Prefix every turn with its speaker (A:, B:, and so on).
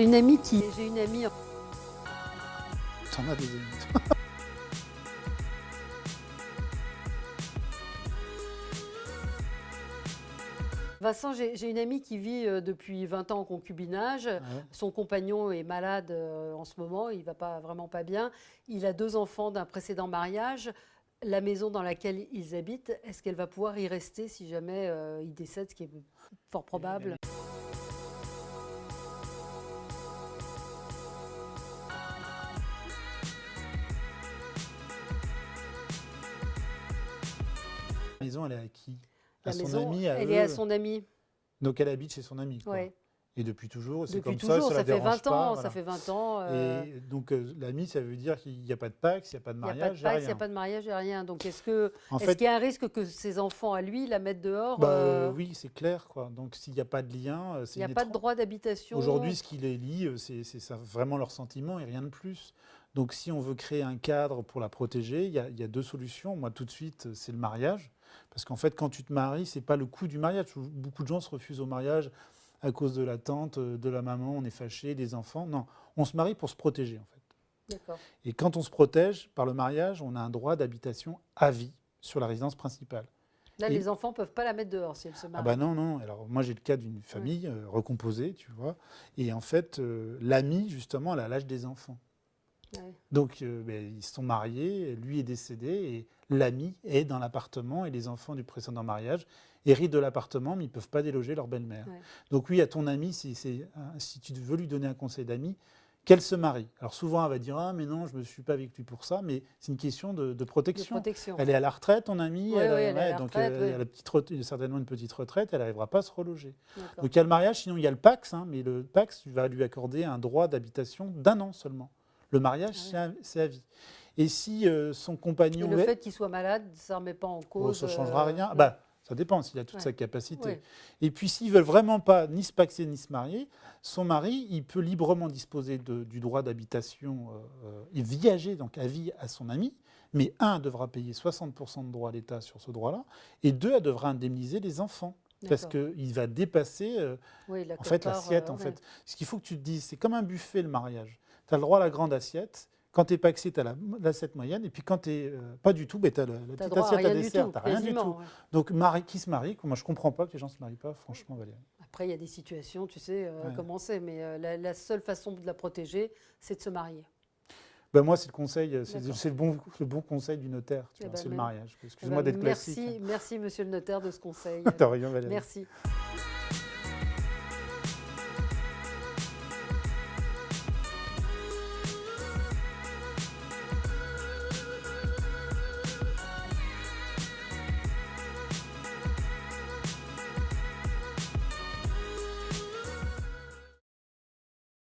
A: J'ai une amie qui... J'ai une amie...
B: T'en as des amis.
A: Vincent, j'ai une amie qui vit depuis 20 ans en concubinage.
B: Ouais.
A: Son compagnon est malade en ce moment, il ne va vraiment pas bien. Il a 2 enfants d'un précédent mariage. La maison dans laquelle ils habitent, est-ce qu'elle va pouvoir y rester si jamais il décède, ce qui est fort probable?
B: La maison, elle est à qui?
A: La
B: À son
A: maison,
B: ami, à
A: elle
B: eux.
A: est à son ami.
B: Donc elle habite chez son ami, quoi.
A: Ouais.
B: Et depuis toujours, c'est
A: Depuis
B: comme
A: toujours,
B: ça
A: ça
B: la
A: fait
B: dérange
A: 20 ans.
B: pas,
A: Ça
B: voilà.
A: fait 20 ans.
B: Et donc l'ami, ça veut dire qu'il n'y a pas de Pacs, il n'y a pas de
A: Il n'y a pas
B: mariage,
A: de
B: il n'y a
A: Pacs, il n'y a
B: rien.
A: pas de mariage, il n'y a rien. Donc est-ce
B: En
A: qu'il
B: fait,
A: y a un risque que ses enfants à lui la mettent dehors?
B: oui, c'est clair, quoi. Donc s'il n'y a pas de lien,
A: Il
B: c'est
A: n'y a
B: une
A: pas de
B: étrange.
A: droit d'habitation?
B: Aujourd'hui, ce qui les lie, c'est ça, vraiment leurs sentiments et rien de plus. Donc si on veut créer un cadre pour la protéger, il y a 2 solutions. Moi, tout de suite, c'est le mariage. Parce qu'en fait, quand tu te maries, ce n'est pas le coût du mariage. Beaucoup de gens se refusent au mariage à cause de la tante, de la maman, on est fâché, des enfants. Non, on se marie pour se protéger, en fait.
A: D'accord.
B: Et quand on se protège par le mariage, on a un droit d'habitation à vie sur la résidence principale.
A: Là,
B: Et-
A: les enfants ne peuvent pas la mettre dehors si elle se
B: Ah
A: marie.
B: bah non, non. Alors moi j'ai le cas d'une famille recomposée, tu vois. Et en fait, l'amie, justement, elle a l'âge des enfants.
A: Ouais.
B: Donc ils se sont mariés, lui est décédé et l'ami est dans l'appartement et les enfants du précédent mariage héritent de l'appartement mais ils ne peuvent pas déloger leur belle-mère.
A: Ouais.
B: Donc oui, à ton ami, si tu veux lui donner un conseil d'ami, qu'elle se marie. Alors souvent elle va dire « Ah mais non, je ne me suis pas avec lui pour ça », mais c'est une question de protection.
A: De protection.
B: Elle est à la retraite, ton amie,
A: Oui, elle est à la
B: donc
A: retraite, oui.
B: elle a certainement une petite retraite, elle n'arrivera pas à se reloger.
A: D'accord.
B: Donc il y a le mariage, sinon il y a le Pacs, mais le Pacs va lui accorder un droit d'habitation d'1 an seulement. Le mariage, c'est à vie. Et si son
A: Et
B: compagnon...
A: le fait qu'il soit malade, ça ne remet pas en cause.
B: ça ne changera rien.
A: Non.
B: Ça dépend s'il a toute
A: Ouais.
B: sa capacité.
A: Ouais.
B: Et puis s'ils ne veulent vraiment pas ni se paxer ni se marier, son mari, il peut librement disposer du droit d'habitation et viager donc à vie à son ami. Mais 1 devra payer 60% de droit à l'État sur ce droit-là, et 2, elle devra indemniser les enfants. Parce
A: D'accord.
B: qu'il va dépasser
A: Oui, la
B: en fait
A: quote-part,
B: l'assiette. En
A: ouais.
B: fait. Ce qu'il faut que tu te dises, c'est comme un buffet le mariage. Tu as le droit à la grande assiette. Quand tu es paxé, tu as l'assiette moyenne. Et puis quand tu n'es pas du tout, tu as la
A: T'as
B: petite
A: droit à
B: assiette à
A: rien du
B: dessert.
A: tout,
B: Tu n'as rien du
A: quasiment,
B: tout.
A: ouais.
B: Donc qui se marie? Moi, je ne comprends pas que les gens ne se marient pas, franchement, Valérie.
A: Après, il y a des situations, tu sais
B: Ouais.
A: comment c'est, mais la seule façon de la protéger, c'est de se marier.
B: Ben moi, c'est le conseil,
A: D'accord.
B: c'est le bon conseil du notaire. Tu
A: Eh
B: vois,
A: ben,
B: c'est le
A: mais-
B: mariage.
A: Eh
B: Excuse-moi
A: ben,
B: d'être classique.
A: merci, monsieur le notaire de ce conseil.
B: T'as rien, Valérie.
A: Merci.